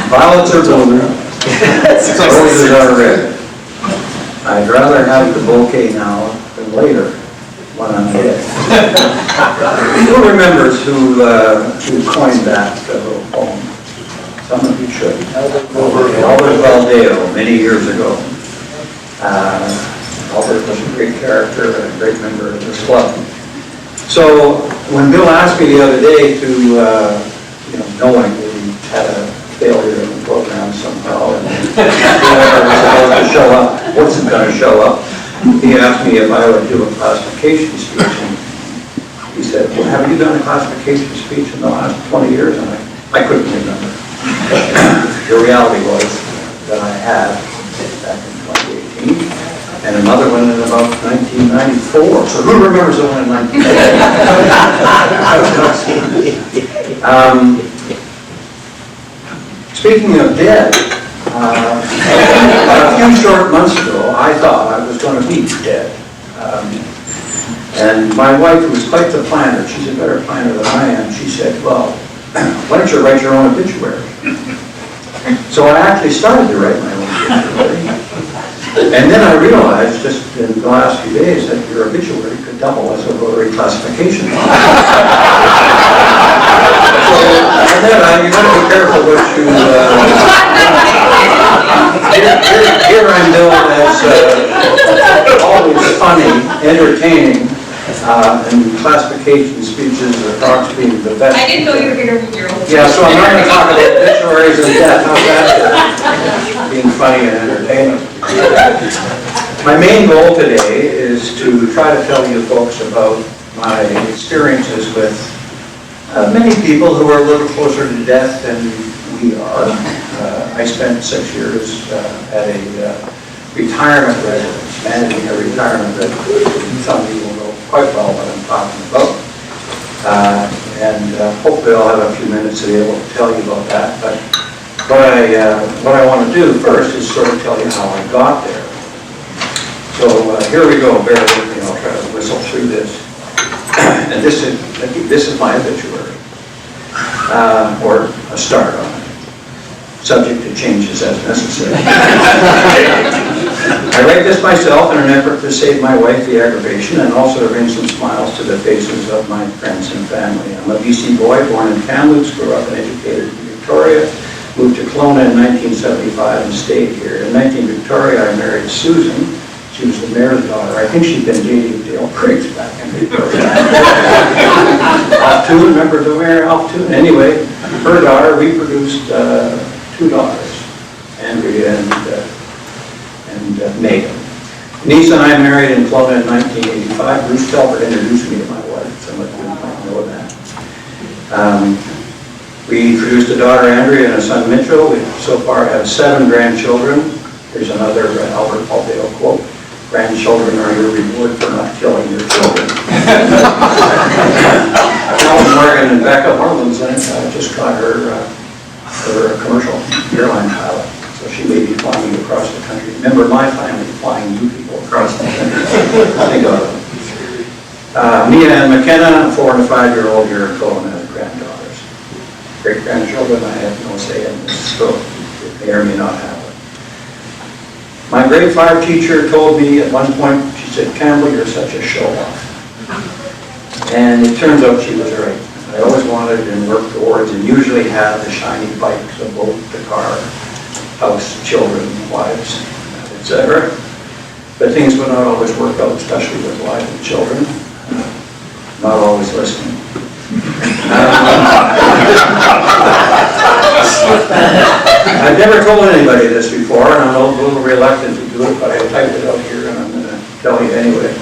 Violets are blooming, roses are red. I'd rather have the bouquet now than later when I'm dead. Who remembers who coined that little poem? Some of you should. Albert Valdeo, many years ago. Albert was a great character and a great member of this club. So when Bill asked me the other day to, knowing we had a failure in the program somehow, and whoever was supposed to show up wasn't going to show up, he asked me if I would do a classification speech. And he said, well, have you done a classification speech in the last 20 years? And I couldn't remember. The reality was that I had back in 2018. And another one in about 1994. So who remembers the one in 1994? Speaking of dead, a few short months ago, I thought I was going to be dead. And my wife, who was quite the planner, she's a better planner than I am, she said, well, why don't you write your own obituary? So I actually started to write my own obituary. And then I realized just in the last few days that your obituary could double as a Rotary classification. And then you got to be careful what you. Here I'm billed as always funny, entertaining, and classification speeches are thought to be the best. I didn't know you were going to read your own. Yeah, so I'm not going to talk about obituaries and death. How's that? Being funny and entertaining. My main goal today is to try to tell you folks about my experiences with many people who are a little closer to death than we are. I spent 6 years at a retirement residence, managing a retirement residence. Some people know quite well what I'm talking about. And hopefully I'll have a few minutes to be able to tell you about that. But what I want to do first is sort of tell you how I got there. So here we go, bear with me, I'll try to whistle through this. And this is my obituary, or a start on it, subject to changes as necessary. I write this myself in an effort to save my wife the aggravation and also to bring some smiles to the faces of my friends and family. I'm a BC boy, born in Kamloops, grew up and educated in Victoria, moved to Kelowna in 1975 and stayed here. In 19 Victoria, I married Susan. She was the mayor's daughter. I think she'd been dating Dale Briggs back in Victoria. Altoon, remember the mayor Altoon? Anyway, her daughter, we produced 2 daughters, Andrea and Megan. Denise and I married in Kelowna in 1985. Bruce Telford introduced me to my wife. Some of you might know that. We produced a daughter, Andrea, and a son, Mitchell. We so far have 7 grandchildren. Here's another Albert Valdeo quote. Grandchildren are your reward for not killing your children. Alan Morgan and Becca Harlan's just got her commercial airline pilot. So she may be flying you across the country. Remember my family flying you people across the country. Think of it. Mia and McKenna, a 4- and 5-year-old here in Kelowna, as granddaughters. Great-grandchildren, I have no say in this, so it may or may not happen. My grade 5 teacher told me at one point, she said, Campbell, you're such a show-off. And it turns out she was right. I always wanted and worked towards and usually had the shiny bikes of both the car, house, children, wives, etc. But things would not always work out, especially with wives and children. Not always listening. I've never told anybody this before, and I'm a little reluctant to do it, but I typed it out here, and I'm going to tell you anyway.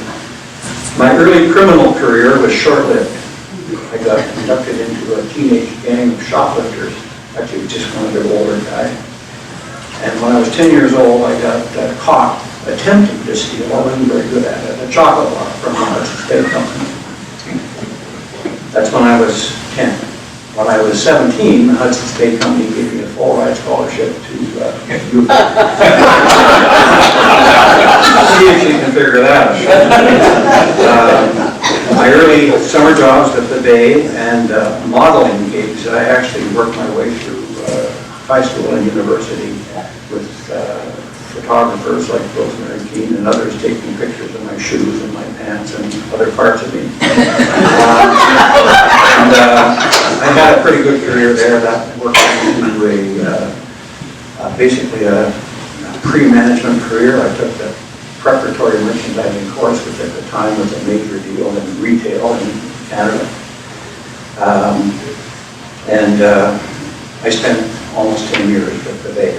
My early criminal career was short-lived. I got inducted into a teenage gang of shoplifters, actually just one of their older guy. And when I was 10 years old, I got caught attempting to steal, I wasn't very good at it, a chocolate bar from the Hudson's Bay Company. That's when I was 10. When I was 17, the Hudson's Bay Company gave me a full-ride scholarship to youth. See if you can figure that out. I summer jobs at the Bay and modeling gigs. I actually worked my way through high school and university with photographers like Rosemary Keane and others taking pictures of my shoes and my pants and other parts of me. I had a pretty good career there. That worked into basically a pre-management career. I took the preparatory merchandising course, which at the time was a major deal in retail in Canada. I spent almost 10 years with the Bay.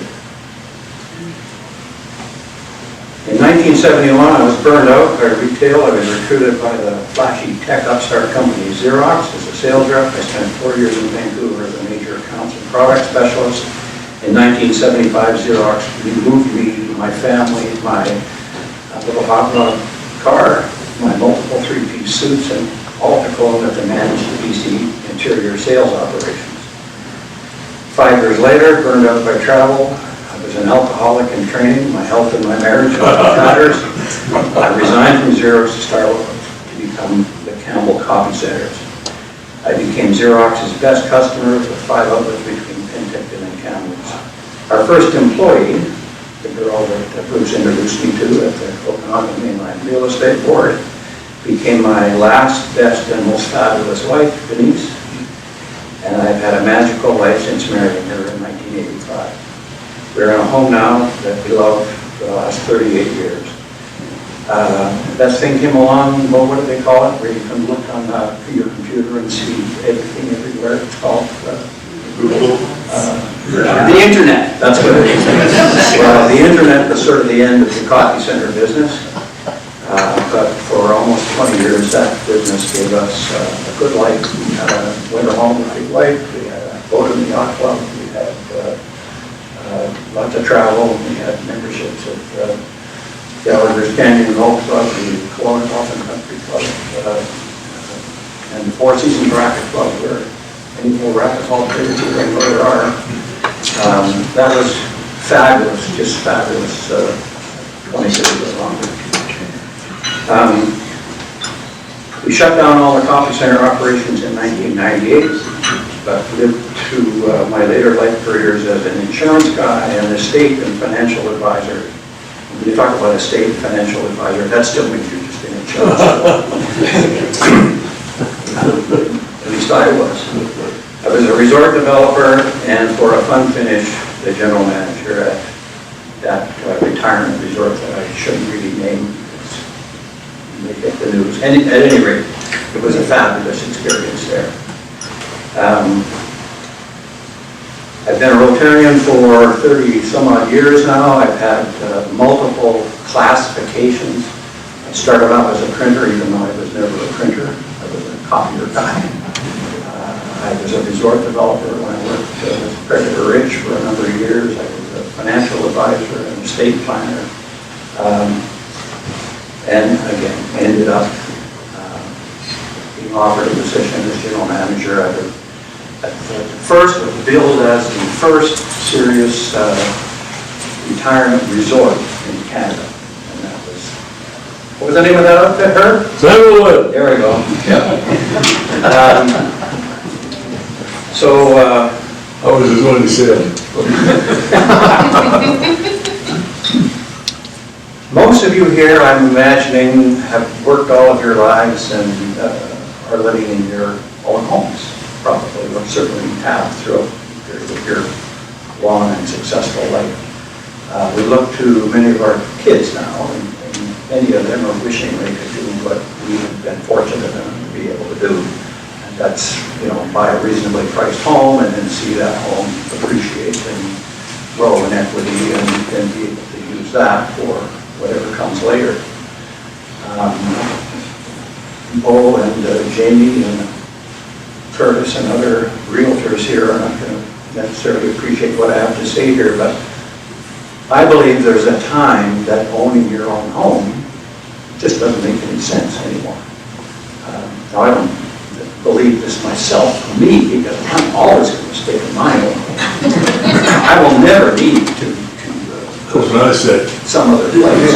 In 1971, I was burned out by retail. I was recruited by the flashy tech upstart company Xerox as a sales rep. I spent 4 years in Vancouver as a major accounts and product specialist. In 1975, Xerox removed me, my family, my little hot rod car, my multiple three-piece suits, and all to Kelowna to manage the BC interior sales operations. 5 years later, burned out by travel. I was an alcoholic in training. My health and my marriage matters. I resigned from Xerox to start to become the Campbell Coffee Centers. I became Xerox's best customer with 5 outlets between Penticton and Kamloops. Our first employee, the girl that Bruce introduced me to at the Okanagan Mainline Real Estate Board, became my last, best, and most fabulous wife, Denise. And I've had a magical life since marrying her in 1985. We're in a home now that we love for the last 38 years. Best thing came along, well, what do they call it? Where you can look on your computer and see everything everywhere. It's called the internet. That's what it is. Well, the internet was sort of the end of the coffee center business. But for almost 20 years, that business gave us a good life. We had a winter home with a big wife. We had a boat in the yacht club. We had lots of travel. We had memberships at Gallagher's Canyon Golf Club, the Kelowna Golf and Country Club, and the Four Seasons Racket Club, where any more racquetball players you know there are. That was fabulous, just fabulous. 20 years longer. We shut down all the coffee center operations in 1998, but lived through my later life careers as an insurance guy, an estate and financial advisor. When you talk about estate and financial advisor, that still means you're just in insurance. At least I was. I was a resort developer, and for a fun finish, the general manager at that retirement resort that I shouldn't really name. They get the news. And at any rate, it was a fabulous experience there. I've been a Rotarian for 30 some odd years now. I've had multiple classifications. I started out as a printer, even though I was never a printer. I was a copier guy. I was a resort developer when I worked with Predator Ridge for a number of years. I was a financial advisor and estate planner. And again, ended up being offered a position as general manager at first was billed as the first serious retirement resort in Canada. And that was, what was the name of that outfit, Herb? Sandalwood. There we go. Yep. I was just wanting to say it. Most of you here, I'm imagining, have worked all of your lives and are living in your own homes, probably, or certainly have throughout your long and successful life. We look to many of our kids now, and many of them are wishing they could do what we've been fortunate enough to be able to do. And that's, buy a reasonably priced home and then see that home appreciate and grow in equity and be able to use that for whatever comes later. Bo and Jamie and Curtis and other realtors here are not going to necessarily appreciate what I have to say here, but I believe there's a time that owning your own home just doesn't make any sense anymore. Now I don't believe this myself for me, because I'm always going to stay in my own home. I will never need to That's what I said. some other place.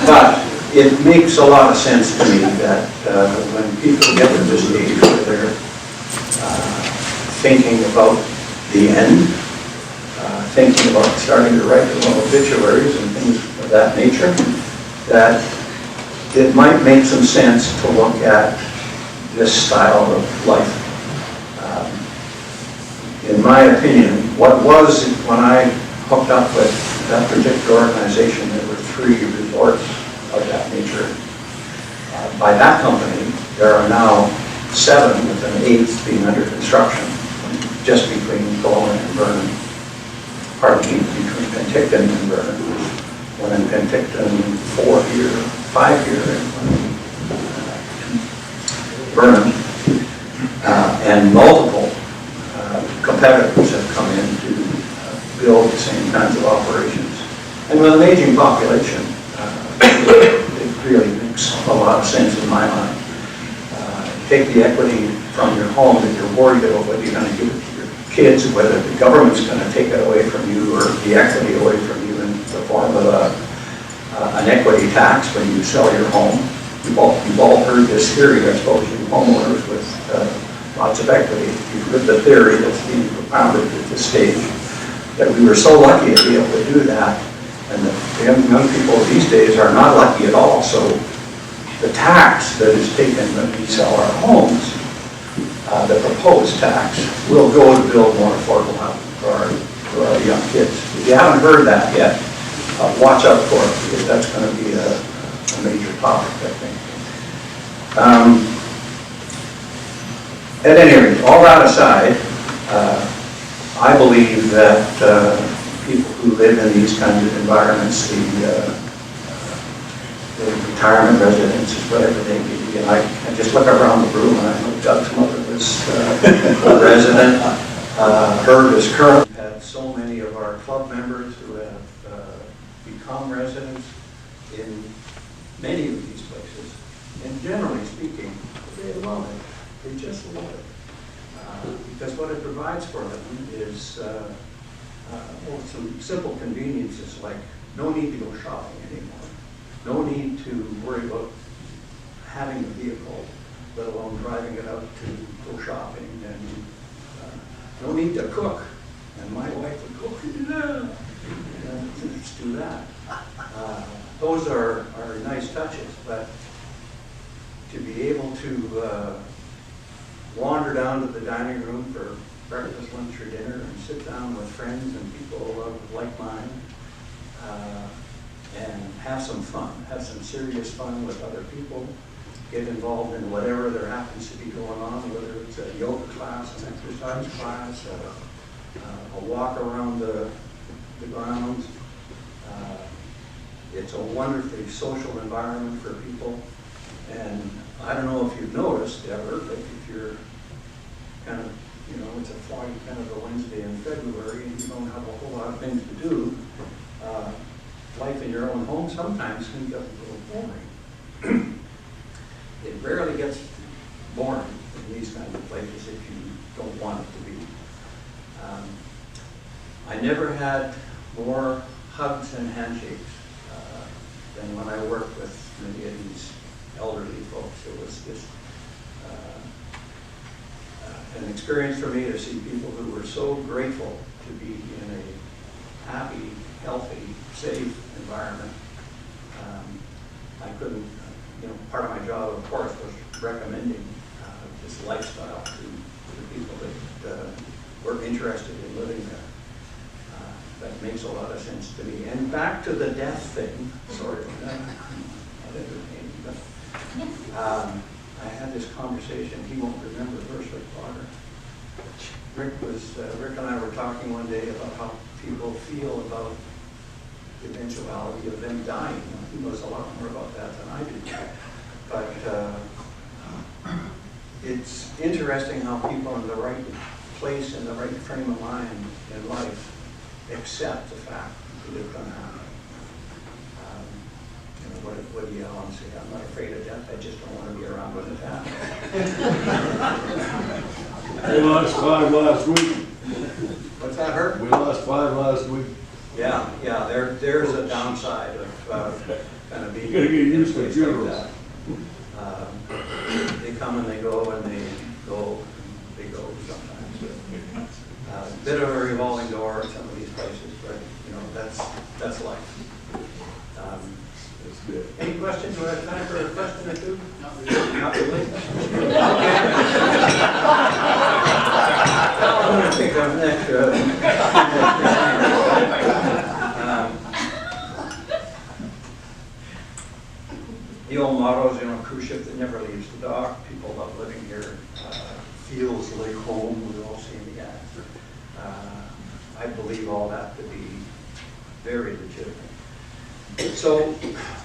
But it makes a lot of sense to me that when people get to this stage where they're thinking about the end, thinking about starting to write their own obituaries and things of that nature, that it might make some sense to look at this style of life. In my opinion, what was, when I hooked up with that particular organization, there were 3 resorts of that nature. By that company, there are now 7, with an 8th being under construction, just between Kelowna and Vernon. Pardon me, between Penticton and Vernon. One in Penticton, 4-year, 5-year, Vernon, and multiple competitors have come in to build the same kinds of operations. And with an aging population, it really makes a lot of sense in my mind. Take the equity from your home that you're worried about whether you're going to give it to your kids, whether the government's going to take it away from you or the equity away from you in the form of an equity tax when you sell your home. You've all heard this theory, I suppose, you homeowners with lots of equity. You've heard the theory that's being propounded at this stage, that we were so lucky to be able to do that, and the young people these days are not lucky at all. So the tax that is taken when we sell our homes, the proposed tax, will go to build more affordable housing for our young kids. If you haven't heard that yet, watch out for it, because that's going to be a major topic, I think. At any rate, all that aside, I believe that people who live in these kinds of environments, the retirement residences, whatever they may be, and I just look around the room and I know Doug's mother was a resident. Herb is current. We've had so many of our club members who have become residents in many of these places, and generally speaking, they love it. They just love it. Because what it provides for them is well, some simple conveniences like no need to go shopping anymore. No need to worry about having a vehicle, let alone driving it out to go shopping. And no need to cook. And my wife would cook. Let's do that. Those are nice touches, but to be able to wander down to the dining room for breakfast, lunch, or dinner and sit down with friends and people of like mind and have some fun, have some serious fun with other people, get involved in whatever there happens to be going on, whether it's a yoga class, an exercise class, a walk around the grounds. It's a wonderfully social environment for people. And I don't know if you've noticed ever, but if you're kind of, it's a foggy kind of a Wednesday in February and you don't have a whole lot of things to do, life in your own home sometimes can get a little boring. It rarely gets boring in these kinds of places if you don't want it to be. I never had more hugs and handshakes than when I worked with many of these elderly folks. It was just an experience for me to see people who were so grateful to be in a happy, healthy, safe environment. I couldn't, part of my job, of course, was recommending this lifestyle to people that were interested in living there. That makes a lot of sense to me. And back to the death thing, sorry, I had this conversation, he won't remember, where's Rick Potter? Rick and I were talking one day about how people feel about the eventuality of them dying. He knows a lot more about that than I do. But it's interesting how people in the right place, in the right frame of mind in life, accept the fact that it's going to happen. What do you all say? I'm not afraid of death, I just don't want to be around when it happens. We lost 5 last week. What's that, Herb? We lost 5 last week. Yeah, there's a downside of kind kind of be. You gotta get used to in a place funerals. like that. They come and they go, and they go, and they go sometimes. Bit of a revolving door at some of these places, but you know, that's life. That's good. Any questions? Do I have time for a question or two? Not really. Okay. I'm going to pick up next. The old motto is, you know, a cruise ship that never leaves the dock. People love living here. Feels like home. We all see in the ads. I believe all that to be very legitimate. So,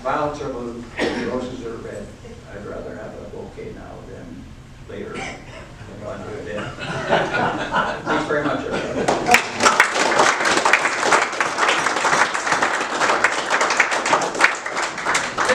violets are blue, roses are red. I'd rather have a bouquet now than later. I'm going to do it then. Thanks very much, everybody.